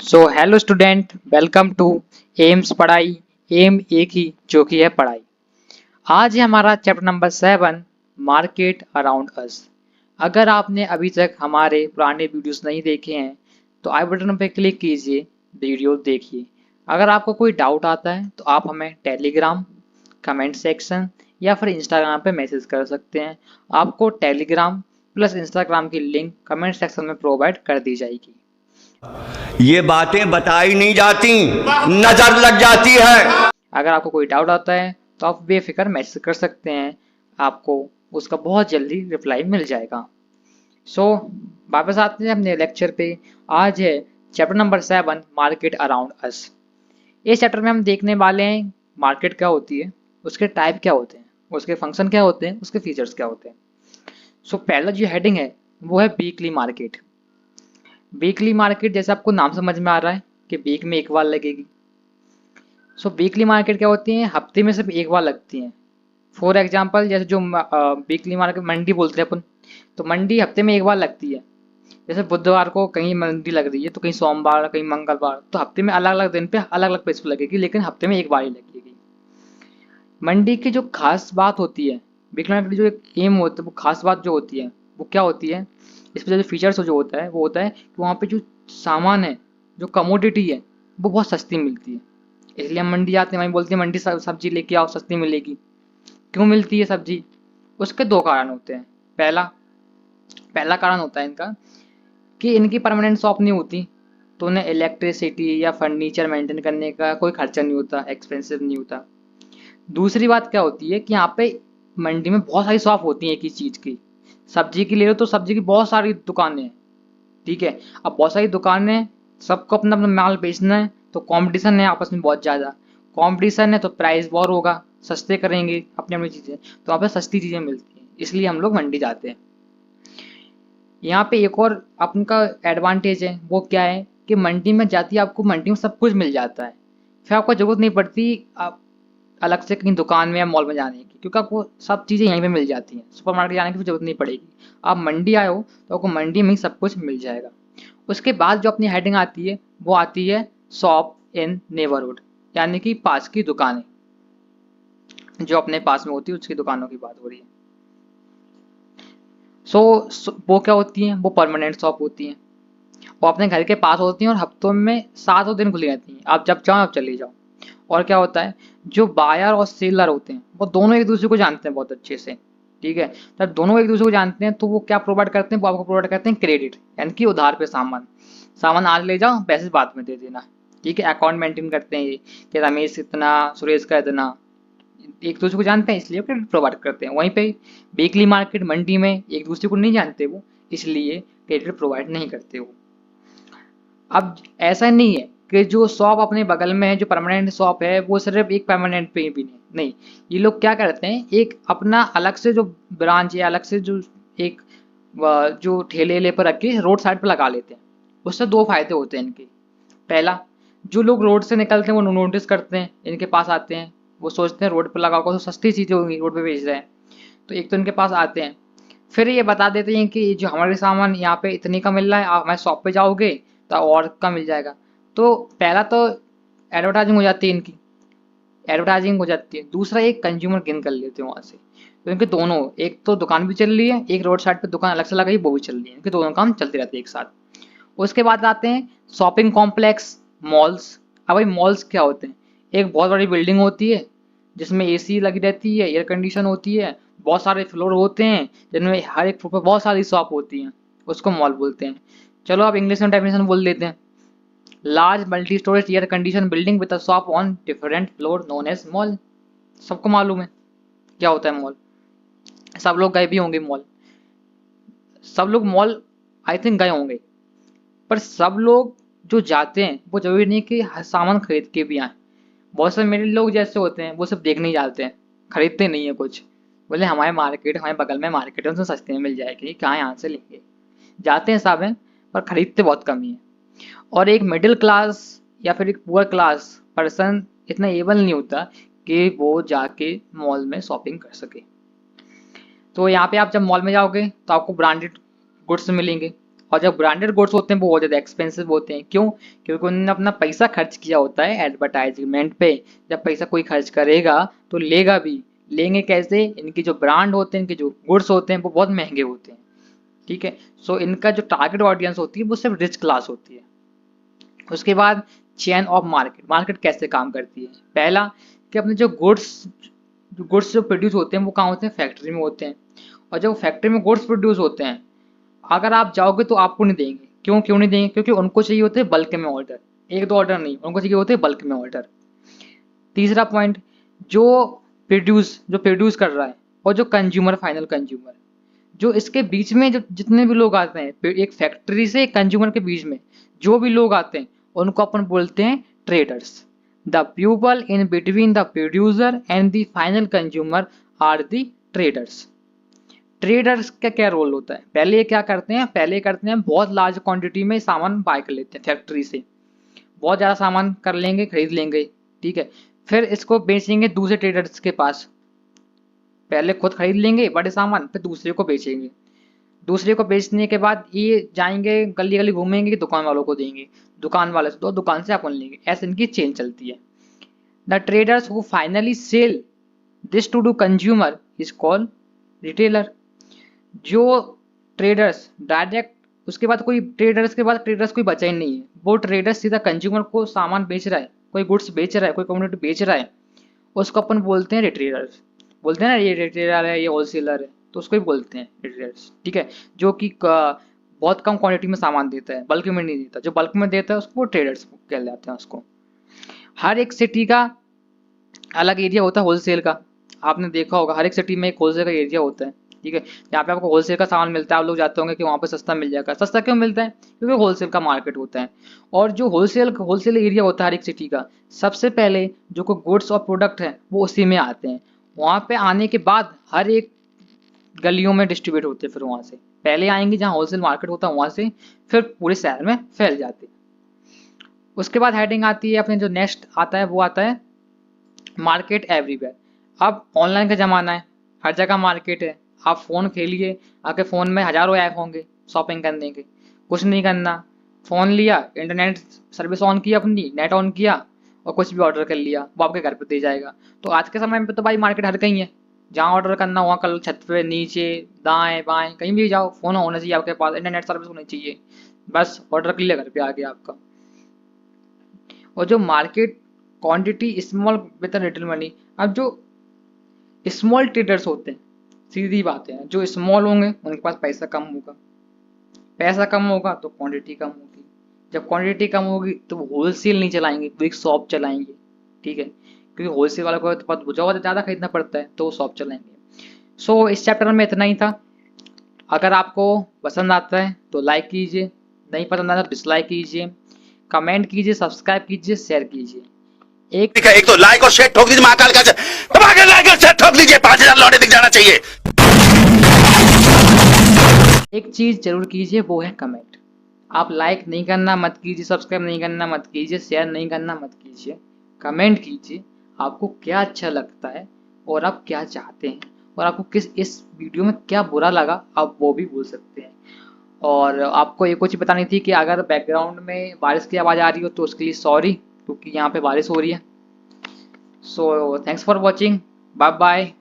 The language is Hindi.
So hello student, welcome to aims पढ़ाई। एम एक ही जो कि है पढ़ाई। आज है हमारा chapter number 7, market around us. अगर आपने अभी तक हमारे पुराने वीडियोस नहीं देखे हैं तो आई बटन पे क्लिक कीजिए, वीडियो देखिए। अगर आपको कोई डाउट आता है तो आप हमें टेलीग्राम, कमेंट सेक्शन या फिर इंस्टाग्राम पे मैसेज कर सकते हैं। आपको टेलीग्राम प्लस इंस्टाग्राम की लिंक कमेंट सेक्शन में प्रोवाइड कर दी जाएगी। ये बातें बताई नहीं जाती, नजर लग जाती है। अगर आपको कोई डाउट आता है तो आप बेफिक्र मैसेज कर सकते हैं, आपको उसका बहुत जल्दी रिप्लाई मिल जाएगा। सो वापस आते हैं अपने लेक्चर पे। आज है चैप्टर नंबर 7, मार्केट अराउंड अस। इस चैप्टर में हम देखने वाले हैं मार्केट क्या होती है, उसके टाइप क्या होते हैं, उसके फंक्शन क्या होते हैं, उसके फीचर्स क्या होते हैं। सो पहला जो हेडिंग है वो है वीकली मार्केट। वीकली मार्केट जैसे आपको नाम समझ में आ रहा है कि वीक में एक बार लगेगी। सो वीकली मार्केट क्या होती है, हफ्ते में सिर्फ एक बार लगती हैं। फॉर एग्जांपल जैसे जो वीकली मार्केट मंडी बोलते हैं अपन, तो मंडी हफ्ते में एक बार लगती है। जैसे बुधवार को कहीं मंडी लग रही है तो कहीं सोमवार, कहीं मंगलवार, तो हफ्ते में अलग अलग दिन पे अलग अलग प्लेस पे लगेगी, लेकिन हफ्ते में एक बार ही लगेगी। मंडी की जो खास बात होती है, वीकली मार्केट जो एक एम होता है, वो खास बात जो होती है वो क्या होती है, इसमें जो फीचर्स जो होता है वो होता है कि वहाँ पे जो सामान है, जो कमोडिटी है, वो बहुत सस्ती मिलती है। इसलिए हम मंडी जाते हैं, वहीं बोलते हैं मंडी सब्जी लेके आओ सस्ती मिलेगी। क्यों मिलती है सब्जी? उसके दो कारण होते हैं। पहला पहला कारण होता है इनका कि इनकी परमानेंट शॉप नहीं होती, तो उन्हें इलेक्ट्रिसिटी या फर्नीचर मेंटेन करने का कोई खर्चा नहीं होता, एक्सपेंसिव नहीं होता। दूसरी बात क्या होती है कि यहाँ पे मंडी में बहुत सारी शॉप होती हैं एक ही चीज़ की। सब्जी की ले लो तो सब्जी की बहुत सारी दुकानें हैं, ठीक है। अब बहुत सारी दुकानें हैं, सबको अपना अपना माल बेचना है, तो कंपटीशन है आपस में बहुत ज़्यादा। कंपटीशन है तो प्राइस वॉर होगा, सस्ते करेंगे अपनी अपनी चीज़ें, तो वहाँ पे सस्ती चीज़ें मिलती हैं, इसलिए हम लोग मंडी जाते हैं। यहाँ पे एक और आपका एडवांटेज है, वो क्या है कि मंडी में जाती है, आपको मंडी में सब कुछ मिल जाता है। फिर आपको ज़रूरत नहीं पड़ती आप अलग से कहीं दुकान में या मॉल में जाने की, क्योंकि आपको सब चीज़ें यहीं पे मिल जाती हैं। सुपरमार्केट जाने की भी जरूरत नहीं पड़ेगी। आप मंडी आए हो तो आपको मंडी में ही सब कुछ मिल जाएगा। उसके बाद जो अपनी हेडिंग आती है वो आती है शॉप इन नेबरहुड, यानी कि पास की दुकानें, जो अपने पास में होती है उसकी दुकानों की बात हो रही है। सो वो क्या होती हैं, वो परमानेंट शॉप होती हैं, वो अपने घर के पास होती हैं और हफ्तों में 7 दिन खुली रहती हैं, आप जब चाहो आप चले जाओ। और क्या होता है, जो बायर और सेलर होते हैं वो दोनों एक दूसरे को जानते हैं बहुत अच्छे से, ठीक है। तब दोनों एक दूसरे को जानते हैं तो वो क्या प्रोवाइड करते हैं, वो आपको प्रोवाइड करते हैं क्रेडिट, यानी कि उधार पे सामान। सामान आज ले जाओ, पैसे बाद में दे देना, ठीक है। अकाउंट मेंटेन करते हैं ये कि रमेश इतना, सुरेश का इतना, एक दूसरे को जानते हैं इसलिए क्रेडिट प्रोवाइड करते हैं। वहीं पे वीकली मार्केट मंडी में एक दूसरे को नहीं जानते वो, इसलिए क्रेडिट प्रोवाइड नहीं करते वो। अब ऐसा नहीं है कि जो शॉप अपने बगल में है, जो परमानेंट शॉप है, वो सिर्फ एक परमानेंट पे भी नहीं, ये लोग क्या करते हैं, एक अपना अलग से जो ब्रांच है, अलग से जो एक जो ठेले पर रख के रोड साइड पर लगा लेते हैं। उससे दो फायदे होते हैं इनके। पहला, जो लोग रोड से निकलते हैं वो नोटिस करते हैं, इनके पास आते हैं, वो सोचते हैं रोड पर लगा होगा तो सस्ती चीज़ें होंगी, रोड पे बेच रहे हैं, तो एक तो इनके पास आते हैं। फिर ये बता देते हैं कि जो हमारे सामान यहाँ पे इतने का मिल रहा है, आप हमारे शॉप पे जाओगे तो और का मिल जाएगा। तो पहला तो एडवर्टाइजिंग हो जाती है इनकी, एडवर्टाइजिंग हो जाती है। दूसरा, एक कंज्यूमर गेन कर लेते हैं वहाँ से, तो इनके दोनों, एक तो दुकान भी चल रही है, एक रोड साइड पे दुकान अलग से लगाई वो भी चल रही है, इनके दोनों काम चलते रहते हैं एक साथ। उसके बाद आते हैं शॉपिंग कॉम्प्लेक्स, मॉल्स। अब भाई मॉल्स क्या होते हैं, एक बहुत बड़ी बिल्डिंग होती है जिसमें एसी लगी रहती है, एयर कंडीशन होती है, बहुत सारे फ्लोर होते हैं जिनमें हर एक फ्लोर पर बहुत सारी शॉप होती हैं, उसको मॉल बोलते हैं। चलो आप इंग्लिश में डेफिनेशन बोल देते हैं, large multi storage air condition building with a shop on different floor known as mall. सबको मालूम है क्या होता है मॉल, सब लोग गए भी होंगे मॉल, सब लोग मॉल आई थिंक गए होंगे। पर सब लोग जो जाते हैं वो जरूरी नहीं कि सामान खरीद के भी आए। बहुत से मेरे लोग जैसे होते हैं वो सब देखने ही जाते हैं, खरीदते नहीं है कुछ। बोले हमारे मार्केट, हमारे बगल में मार्केट है, उसमें सस्ते में मिल जाएगी, कहाँ यहाँ से लेंगे। जाते हैं सब हैं पर खरीदते बहुत कम ही है। और एक मिडिल क्लास या फिर एक पुअर क्लास पर्सन इतना एबल नहीं होता कि वो जाके मॉल में शॉपिंग कर सके। तो यहाँ पे आप जब मॉल में जाओगे तो आपको ब्रांडेड गुड्स मिलेंगे, और जो ब्रांडेड गुड्स होते हैं वो बहुत ज़्यादा एक्सपेंसिव होते हैं। क्यों? क्योंकि उन्होंने अपना पैसा खर्च किया होता है एडवर्टाइजमेंट पे। जब पैसा कोई खर्च करेगा तो लेगा भी। लेंगे कैसे? इनकी जो ब्रांड होते हैं, इनके जो गुड्स होते हैं वो बहुत महंगे होते हैं। ठीक है, सो इनका जो टारगेट ऑडियंस होती है वो सिर्फ रिच क्लास होती है। उसके बाद चेन ऑफ मार्केट। मार्केट कैसे काम करती है? पहला कि अपने जो गुड्स जो प्रोड्यूस होते हैं वो कहाँ होते हैं? फैक्ट्री में होते हैं। और जब फैक्ट्री में गुड्स प्रोड्यूस होते हैं, अगर आप जाओगे तो आपको नहीं देंगे। क्यों नहीं देंगे? क्योंकि उनको चाहिए होते हैं बल्क में ऑर्डर, एक दो ऑर्डर नहीं, उनको चाहिए होते हैं बल्क में ऑर्डर। तीसरा पॉइंट, जो जो प्रोड्यूस कर रहा है और जो कंज्यूमर, फाइनल कंज्यूमर, जो इसके बीच में जो जितने भी लोग आते हैं, एक फैक्ट्री से एक कंज्यूमर के बीच में जो भी लोग आते हैं उनको अपन बोलते हैं traders. The people in between the producer and the final consumer are the traders. Traders का क्या रोल होता है? पहले ये क्या करते हैं? पहले करते हैं बहुत लार्ज क्वांटिटी में सामान बाय कर लेते हैं फैक्ट्री से, बहुत ज़्यादा सामान कर लेंगे, खरीद लेंगे। ठीक है, फिर इसको बेचेंगे दूसरे ट्रेडर्स के पास। पहले खुद खरीद लेंगे बड़े सामान, फिर दूसरे को बेचेंगे। दूसरे को बेचने के बाद ये जाएंगे गली गली घूमेंगे, दुकान वालों को देंगे, दुकान वाले से दो, दुकान से अपन लेंगे। ऐसे इनकी चेन चलती है। The traders who finally sell this to consumer is called retailer. जो ट्रेडर्स डायरेक्ट, उसके बाद कोई ट्रेडर्स कोई बचा ही नहीं है। वो ट्रेडर्स सीधा कंज्यूमर को सामान बेच रहा है, कोई गुड्स बेच रहा है, कोई कम्युनिटी बेच रहा है, उसको अपन बोलते हैं रिटेलर्स। बोलते हैं ना ये रिटेलर है, ये होलसेलर है, तो उसको ही बोलते हैं रिटेलर्स। ठीक है, जो कि बहुत कम क्वांटिटी में सामान देता है, बल्क में नहीं देता। जो बल्क में देता है उसको ट्रेडर्स कहलाते हैं उसको। हर एक सिटी का अलग एरिया होता है होलसेल का। आपने देखा होगा हर एक सिटी में एक होलसेल का एरिया होता है। ठीक है, जहाँ पे आपको होलसेल का सामान मिलता है, आप लोग जाते होंगे कि वहाँ पे सस्ता मिल जाएगा। सस्ता क्यों मिलता है? क्योंकि होलसेल का मार्केट होता है। और जो होलसेल एरिया होता है हर एक सिटी का, सबसे पहले जो कोई गुड्स और प्रोडक्ट है वो उसी में आते हैं। वहाँ पे आने के बाद हर एक गलियों में डिस्ट्रीब्यूट होते हैं। फिर वहाँ से पहले आएंगे जहाँ होलसेल मार्केट होता है, वहाँ से फिर पूरे शहर में फैल जाते हैं। उसके बाद हेडिंग आती है अपने, जो नेक्स्ट आता है वो आता है मार्केट एवरीवेयर। अब ऑनलाइन का ज़माना है, हर जगह मार्केट है। आप फ़ोन खेलिए, आपके फ़ोन में हज़ारों ऐप होंगे शॉपिंग करने के। कुछ नहीं करना, फ़ोन लिया, इंटरनेट सर्विस ऑन की, अपनी नेट ऑन किया और कुछ भी ऑर्डर कर लिया, वो आपके घर पे दे जाएगा। तो आज के समय में तो भाई मार्केट हर कहीं है। जहाँ ऑर्डर करना वहाँ कर लो, छत पे, नीचे, दाएँ बाएँ, कहीं भी जाओ, फ़ोन होना चाहिए आपके पास, इंटरनेट सर्विस होनी चाहिए, बस ऑर्डर कर लिया, घर पे आ गया आपका। और जो market quantity small with little money. अब जो स्मॉल ट्रेडर्स होते हैं, सीधी बात है, जो स्मॉल होंगे उनके पास पैसा कम होगा, पैसा कम होगा तो क्वांटिटी कम होगी। जब क्वांटिटी कम होगी तो वो होलसेल नहीं चलाएंगे, वो एक शॉप चलाएंगे। ठीक है, क्योंकि होलसेल वालों को तो बहुत ज़्यादा खरीदना पड़ता है, तो वो शॉप चलाएंगे। सो इस चैप्टर में इतना ही था। अगर आपको पसंद आता है तो लाइक कीजिए, नहीं पसंद आता तो डिसलाइक कीजिए, कमेंट कीजिए, सब्सक्राइब कीजिए, शेयर कीजिए। एक तो लाइक और शेयर ठोक दीजिए, महाकाल का दबा के लाइक और शेयर ठोक दीजिए, 5000 लौटे दिख जाना चाहिए। एक चीज जरूर कीजिए, वो है कमेंट। आप लाइक नहीं करना मत कीजिए, सब्सक्राइब नहीं करना मत कीजिए, शेयर नहीं करना मत कीजिए, कमेंट कीजिए। आपको क्या अच्छा लगता है और आप क्या चाहते हैं, और आपको इस वीडियो में क्या बुरा लगा, आप वो भी बोल सकते हैं। और आपको एक और चीज़ बतानी थी कि अगर बैकग्राउंड में बारिश की आवाज़ आ रही हो तो उसके लिए सॉरी, क्योंकि यहाँ पे बारिश हो रही है। So thanks for watching, bye bye.